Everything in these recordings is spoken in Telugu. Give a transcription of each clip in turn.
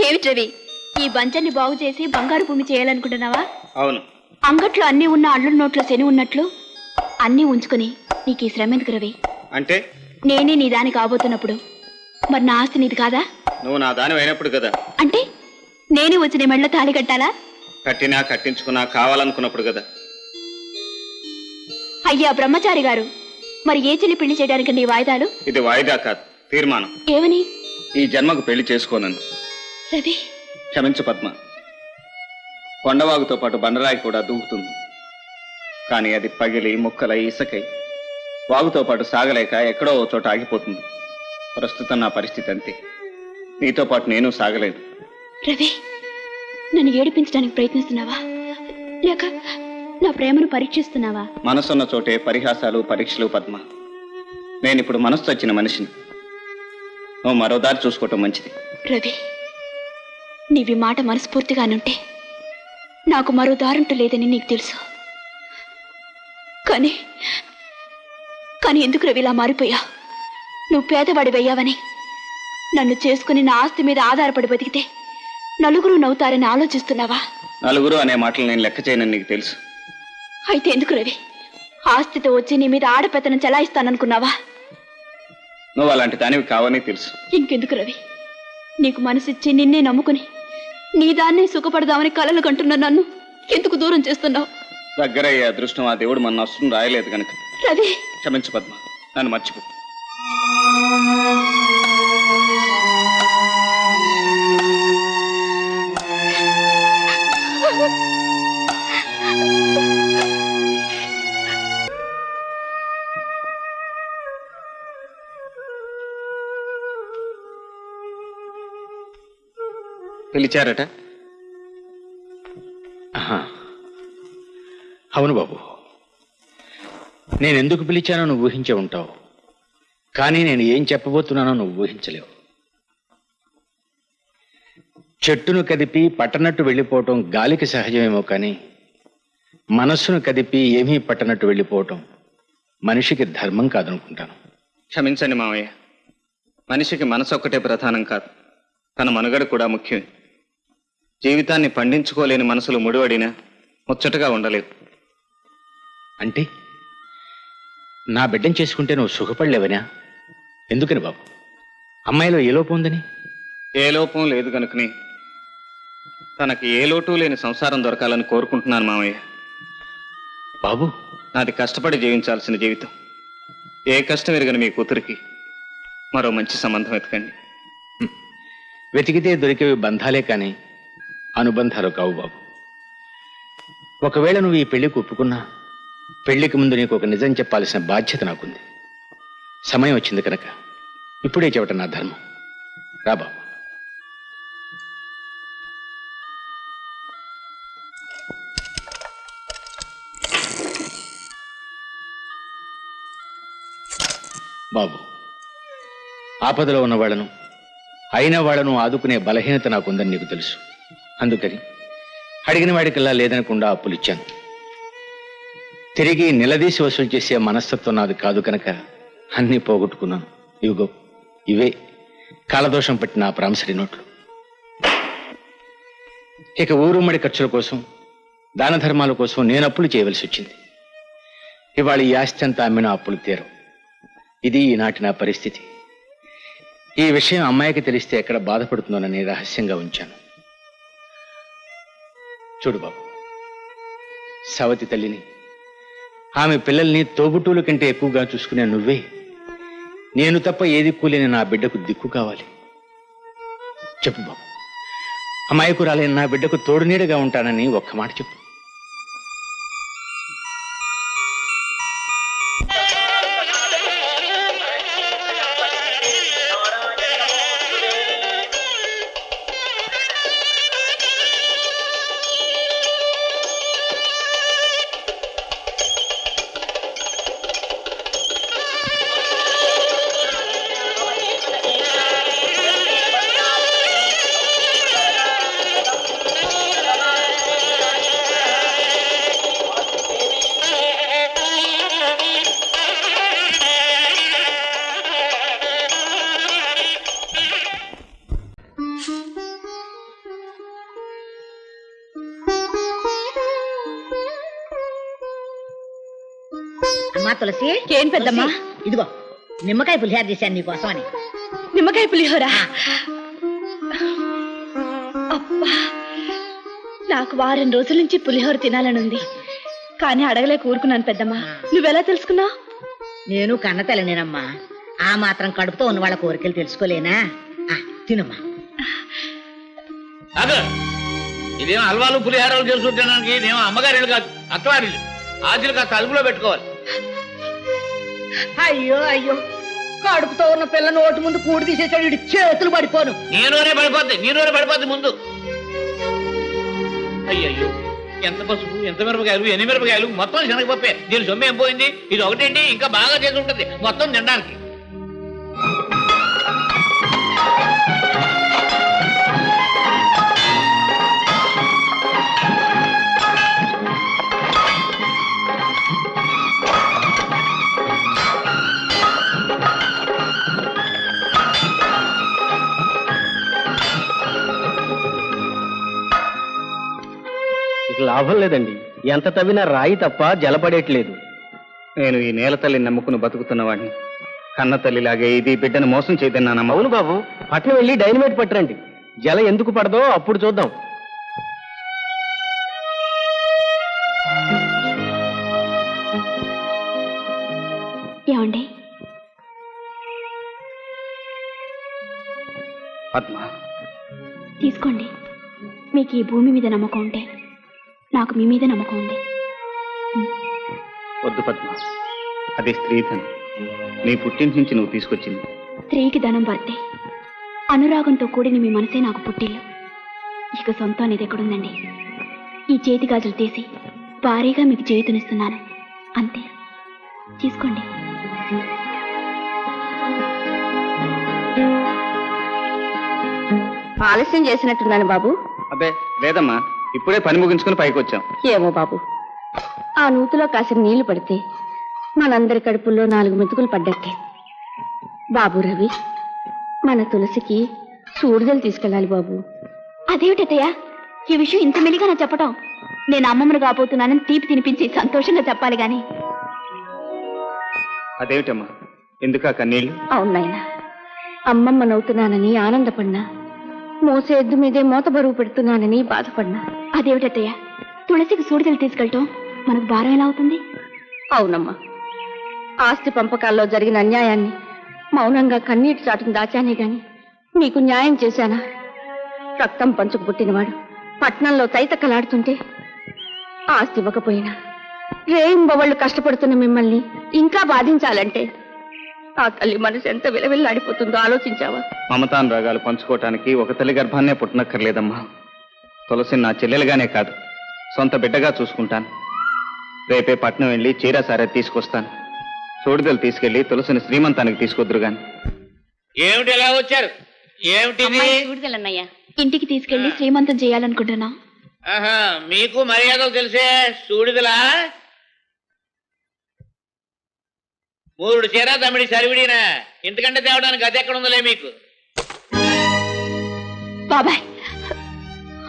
ఏమిటి రవి, ఈ బంచాన్ని బాగు చేసి బంగారు భూమి చేయాలనుకుంటున్నావా? అవును. అంగట్లో అన్ని ఉన్న అల్లుడి నోట్లో శని ఉన్నట్లు అన్నీ ఉంచుకుని నీకు ఈ శ్రమ ఎందుకు రవి? అంటే నేనే నీ దాని కాబోతున్నప్పుడు మరి నా ఆస్తి నీది కాదా? నువ్వు నా దాని అయినప్పుడు కదా. అంటే నేనే వచ్చి నీ మెడలో తాళి కట్టాలా? కట్టినా కట్టించుకున్నా కావాలనుకున్నప్పుడు కదా. అయ్యా బ్రహ్మచారి గారు, మరి ఏ చెల్లి పెళ్లి చేయడానికి నీ వాయిదాలు? ఇది వాయిదా కాదు, తీర్మానం. ఏమని? ఈ జన్మకు పెళ్లి చేసుకోనని. రవి క్షమించు పద్మ. కొండవాగుతో పాటు బండరాయి కూడా దూకుతుంది, కానీ అది పగిలి ముక్కలై ఇసకై వాగుతో పాటు సాగలేక ఎక్కడో ఓ చోట ఆగిపోతుంది. ప్రస్తుతం నా పరిస్థితి అంతే. నీతో పాటు నేను సాగలేదు. రవి, నన్ను ఏడిపించడానికి ప్రయత్నిస్తున్నావా లేక నా ప్రేమను పరీక్షిస్తున్నావా? మనసున్న చోటే పరిహాసాలు పరీక్షలు పద్మ. నేనిప్పుడు మనసు వచ్చిన మనిషిని. నువ్వు మరో దారి చూసుకోవటం మంచిది. రవి, నీవి మాట మనస్ఫూర్తిగానుంటే నాకు మరో దారంటూ లేదని నీకు తెలుసు. కానీ ఎందుకు రవి ఇలా మారిపోయా? నువ్వు పేదవాడి వెయ్యావని నన్ను చేసుకుని నా ఆస్తి మీద ఆధారపడి బతికితే నలుగురు నవ్వుతారని ఆలోచిస్తున్నావా? నలుగురు అనే మాటలు నేను లెక్క చేయనని నీకు తెలుసు. అయితే ఎందుకు రవి ఆస్తితో వచ్చి నీ మీద ఆడపెత్తనం చెలాయిస్తాననుకున్నావా? నువ్వు అలాంటి దానివి కావని తెలుసు. ఇంకెందుకు రవి, నీకు మనసిచ్చి నిన్నే నమ్ముకుని నీ దాన్నే సుఖపడదామని కలలు కంటున్న నన్ను ఎందుకు దూరం చేస్తున్నావు? దగ్గరయ్యే అదృష్టం ఆ దేవుడు మన నష్టం రాయలేదు కనుక. రవి క్షమించు పద్మ, నన్ను మర్చిపో. పిలిచారట? అవును బాబు, నేనెందుకు పిలిచానో నువ్వు ఊహించే ఉంటావు, కానీ నేను ఏం చెప్పబోతున్నానో నువ్వు ఊహించలేవు. చెట్టును కదిపి పట్టనట్టు వెళ్ళిపోవటం గాలికి సహజమేమో, కానీ మనస్సును కదిపి ఏమీ పట్టనట్టు వెళ్ళిపోవటం మనిషికి ధర్మం కాదనుకుంటాను. క్షమించండి మావయ్య, మనిషికి మనసు ఒక్కటే ప్రధానం కాదు, తన మనుగడ కూడా ముఖ్యమే. జీవితాన్ని పండించుకోలేని మనసులు ముడివడినా ముచ్చటగా ఉండలేదు. అంటే నా బిడ్డను చేసుకుంటే నువ్వు సుఖపడలేవనా? ఎందుకని బాబు? అమ్మాయిలో ఏ లోపం ఉందని? ఏ లోపం లేదు కనుకని తనకి ఏ లోటు లేని సంసారం దొరకాలని కోరుకుంటున్నాను మావయ్య. బాబు, నాది కష్టపడి జీవించాల్సిన జీవితం. ఏ కష్టం ఎరగని మీ కూతురికి మరో మంచి సంబంధం వెతకండి. వెతికితే దొరికేవి బంధాలే కానీ అనుబంధాలు కావు బాబు. ఒకవేళ నువ్వు ఈ పెళ్లికి ఒప్పుకున్నా, పెళ్లికి ముందు నీకు ఒక నిజం చెప్పాల్సిన బాధ్యత నాకుంది. సమయం వచ్చింది కనుక ఇప్పుడే చెప్పటం నా ధర్మం. రా బాబు. బాబు, ఆపదలో ఉన్న వాళ్ళను, అయిన వాళ్లను ఆదుకునే బలహీనత నాకుందని నీకు తెలుసు. అందుకని అడిగిన వాడికల్లా లేదనకుండా అప్పులిచ్చాను. తిరిగి నిలదీసి వసూలు చేసే మనస్తత్వం నాది కాదు కనుక అన్నీ పోగొట్టుకున్నాను. ఇవిగో ఇవే కాలదోషం పట్టిన ఆ ప్రామిసరీ నోట్లు. ఇక ఊరుమ్మడి ఖర్చుల కోసం, దాన ధర్మాల కోసం నేను అప్పులు చేయవలసి వచ్చింది. ఇవాళ ఈ ఆస్తి అంతా అమ్మిన అప్పులు తీరం. ఇది ఈనాటి నా పరిస్థితి. ఈ విషయం అమ్మాయికి తెలిస్తే ఎక్కడ బాధపడుతుందోనని రహస్యంగా ఉంచాను. చూడు బాబు, సవతి తల్లిని, ఆమె పిల్లల్ని తోబుట్టువుల కంటే ఎక్కువగా చూసుకునే నువ్వే నేను తప్ప ఏది కూలేని నా బిడ్డకు దిక్కు కావాలి. చెప్పు బాబు, అమాయకురాలైన నా బిడ్డకు తోడునీడగా ఉంటానని ఒక్క మాట చెప్పు. తులసి ఏం పెద్దమ్మా? తులసి, ఇదిగో నిమ్మకాయ పులిహార చేశాను నీకోసమని. నిమ్మకాయ పులిహోర. అబ్బా, నాకు వారం రోజుల నుంచి పులిహోర తినాలనుంది, కానీ అడగలేక ఊరుకున్నాను పెద్దమ్మా. నువ్వెలా తెలుసుకున్నావు? నేను కన్నతల్లినేనమ్మా. ఆ మాత్రం కడుపుతో ఉన్న వాళ్ళ కోరికలు తెలుసుకోలేనా? తినమ్మా. ఇదేమో హల్వాలు పులిహారాలు చేసుకుంటానికి ఇదేమో అమ్మగారిలు కాదు, అత్తవారిలు. ఆశలు కాస్త అదుపులో పెట్టుకోవాలి. అయ్యో అయ్యో, కడుపుతో ఉన్న పిల్ల నోటి ముందు కూడి తీసేసాడు, ఇటు చేతులు పడిపోను. నీరోనే పడిపోద్ది ముందు. అయ్యయ్యో, ఎంత పసుపు, ఎంత మిరపకాయలు, ఎన్ని మిరపకాయలు, మొత్తం శనగపప్పే. దీని సొమ్ము ఏం పోయింది? ఇది ఒకటేంటి, ఇంకా బాగా చేసి ఉంటుంది మొత్తం తినడానికి. ఇక లాభం లేదండి, ఎంత తవ్వినా రాయి తప్ప జలపడేట్లేదు. నేను ఈ నేల తల్లిని నమ్ముకుని బతుకుతున్నవాడిని. కన్న తల్లిలాగే ఇది బిడ్డను మోసం చేయదన్నానమ్మా. అవును బాబు, పట్నం వెళ్ళి డైనమైట్ పట్టరండి. జల ఎందుకు పడదో అప్పుడు చూద్దాం. ఏమండి? పద్మ, తీసుకోండి. మీకు ఈ భూమి మీద నమ్మకం ఉంటే నాకు మీ మీద నమ్మకం ఉంది. వద్దు పద్మ, అది స్త్రీధనం. నీ పుట్టింటి నుంచి నువ్వు తీసుకొచ్చింది. స్త్రీకి ధనం వర్తే. అనురాగంతో కూడిన మీ మనసే నాకు పుట్టిల్లు. ఇక సొంతం అనేది ఎక్కడుందండి? ఈ చేతి గాజులు తీసి భారీగా మీకు చేతునిస్తున్నాను, అంతే. తీసుకోండి. ఆలస్యం చేసినట్టున్నాను బాబు. అబ్బే లేదమ్మా, ఇప్పుడే పని ముగించుకుని పైకి వచ్చాం. ఏమో బాబు, ఆ నూతిలో కాసిన నీళ్లు పడితే మనందరి కడుపుల్లో 4 మెతుకులు పడ్డట్టే. బాబు రవి, మన తులసికి సూడిదలు తీసుకెళ్ళాలి బాబు. అదేమిటయ్యా ఈ విషయం ఇంత మెలిగా నా చెప్పటం? నేను అమ్మమ్మను కాబోతున్నానని తీపి తినిపించి సంతోషంగా చెప్పాలి గాని. అదేమిటమ్మా, ఎందుకా కన్నీళ్ళు? అవునాయనా, అమ్మమ్మనవుతున్నానని ఆనందపడినా, మోసే ఎద్దు మీదే మోత బరువు పెడుతున్నానని బాధపడినా. అదేమిటయ్యా, తులసికి సూడిదలు తీసుకెళ్ళటం మనకు భారం ఎలా అవుతుంది? అవునమ్మా, ఆస్తి పంపకాల్లో జరిగిన అన్యాయాన్ని మౌనంగా కన్నీటి చాటును దాచానే గాని నీకు న్యాయం చేశానా? రక్తం పంచుకు పుట్టినవాడు పట్నంలో తైతక్కలాడుతుంటే ఆస్తి ఇవ్వకపోయినా రేయింబవళ్ళు కష్టపడుతున్న మిమ్మల్ని ఇంకా బాధించాలంటే ఆ తల్లి మనసు ఎంత విలవిల్లాడిపోతుందో ఆలోచించావా? మమతానురాగాలు పంచుకోవటానికి ఒక తల్లి గర్భాన్నే పుట్టనక్కర్లేదమ్మా. తులసిని నా చెల్లెలుగానే కాదు, సొంత బిడ్డగా చూసుకుంటాను. రేపే పట్నం వెళ్ళి చీర సారే తీసుకొస్తాను. సూడిదలు తీసుకెళ్లి తులసిని శ్రీమంతానికి తీసుకొద్దురు గాని. ఏమిటి ఎలా వచ్చారు? ఏమిటి చూడగలన్నయ్యా, ఇంటికి తీసుకెళ్లి శ్రీమంతం చేయాలనుకుంటున్నా. ఆహా, మీకు మర్యాదలు తెలిసే సూడిదలా? 3 చీర తమిడి సరివిడినా, ఇంతకంటే తేవడానికి అది ఎక్కడ ఉందలే మీకు. బాబాయ్,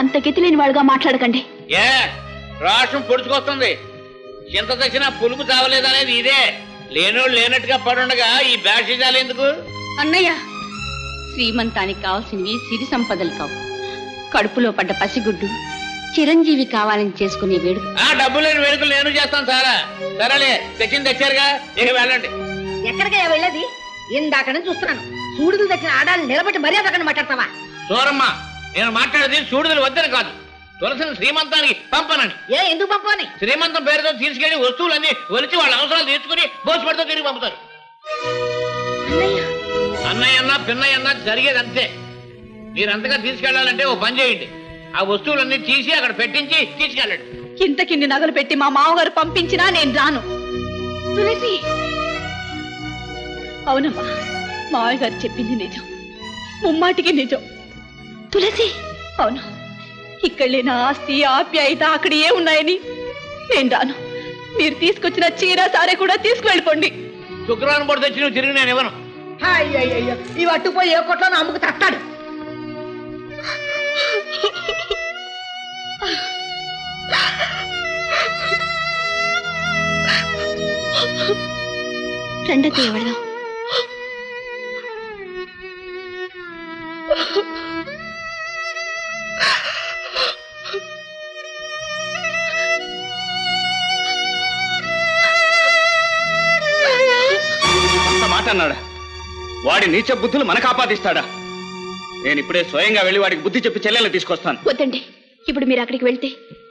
అంత గతి లేని వాడుగా మాట్లాడకండి. ఏ రాష్ట్రం పొడుచుకొస్తుంది. చింత తెచ్చినా పులుపు చావలేదనేది ఇదే. లేనోళ్ళు లేనట్టుగా పడుండగా ఈ బ్యాషిజాలు ఎందుకు? అన్నయ్య, శ్రీమంతానికి కావాల్సినవి సిరి సంపదలు కావు, కడుపులో పడ్డ పసిగుడ్డు చిరంజీవి కావాలని చేసుకునే వేడుక. ఆ డబ్బు లేని వేడుకలు నేను చేస్తాను సారా. సరేలే, తెచ్చింది తెచ్చారుగా, ఇక వెళ్ళండి. ఎక్కడికయ్యా వెళ్ళేది? ఇందాక నుంచి చూస్తున్నాను. సూడిదలు తెచ్చిన ఆడాలను నిలబెట్టి మర్యాద అక్కడ మాట్లాడతావా? సూరమ్మ, నేను మాట్లాడేది సూడిదలు వద్దని కాదు, తులసిని శ్రీమంతానికి పంపనండి. ఎందుకు పంపని? శ్రీమంతం పేరుతో తీసుకెళ్లి వస్తువులన్నీ ఒలిచి వాళ్ళ అవసరాలు తీసుకుని భోజపడితో తిరిగి పంపుతారు. అన్నయ్య అన్నా పిన్నయ్య అన్నా జరిగేది అంతే. మీరంతగా తీసుకెళ్లాలంటే ఓ పని చేయండి, ఆ వస్తువులన్నీ తీసి అక్కడ పెట్టించి తీసుకెళ్ళండి. ఇంతకిన్ని నగలు పెట్టి మా మామగారు పంపించినా నేను రాను. తులసి, అవునమ్మా, మావయ్య గారు చెప్పింది నిజం, ముమ్మాటికి నిజం. తులసి, అవును, ఇక్కడ లేని ఆస్తి ఆప్యాయత అక్కడ ఏ ఉన్నాయని నేను రాను. మీరు తీసుకొచ్చిన చీర సారే కూడా తీసుకువెళ్ళిపోండి. శుక్రవారం పూట తెచ్చి నువ్వు తిరిగి నేను ఇవ్వను. అయ్యో, ఇవి అట్టుపోయి ఏ కొట్లో అమ్ముకు తట్టాడు. రెండత్తయ్య వెళదాం. అంత మాట అన్నాడా? వాడి నీచ బుద్ధులు మనకు ఆపాదిస్తాడా? నేను ఇప్పుడే స్వయంగా వెళ్ళి వాడికి బుద్ధి చెప్పి చెల్లెలు తీసుకొస్తాను. వద్దండి, ఇప్పుడు మీరు అక్కడికి వెళ్తే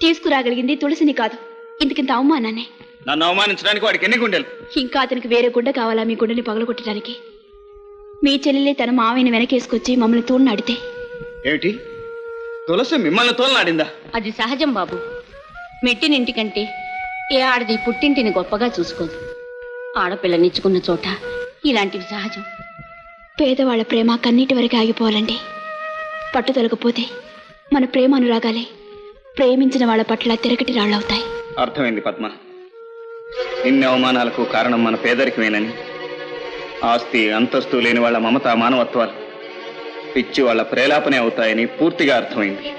తీసుకురాగలిగింది తులసిని కాదు, ఇంతకింత అవమానాన్ని. నన్ను అవమానించడానికి వాడికి ఎన్ని గుండెలు? ఇంకా అతనికి వేరే గుండె కావాలా మీ గుండెని పగలగొట్టడానికి? మీ చెల్లెలే తన మావయ్యని వెనకేసుకొచ్చి మమ్మల్ని తోడునాడితే? ఏమిటి, తులసి మిమ్మల్ని తోలనాడిందా? అది సహజం బాబు. మెట్టినింటికంటే ఏ ఆడది పుట్టింటిని గొప్పగా చూసుకోదు. ఆడపిల్లనిచ్చుకున్న చోట ఇలాంటివి సహజం. పేదవాళ్ల ప్రేమ కన్నీటి వరకు ఆగిపోవాలండి. పట్టుదలకపోతే మన ప్రేమ అనురాగాలే ప్రేమించిన వాళ్ళ పట్ల తిరగటి రాళ్ళవుతాయి. అర్థమైంది పద్మ. ఇన్ని అవమానాలకు కారణం మన పేదరికమేనని, ఆస్తి అంతస్తు లేని వాళ్ళ మమత మానవత్వాలు పిచ్చి వాళ్ళ ప్రేలాపనే అవుతాయని పూర్తిగా అర్థమైంది.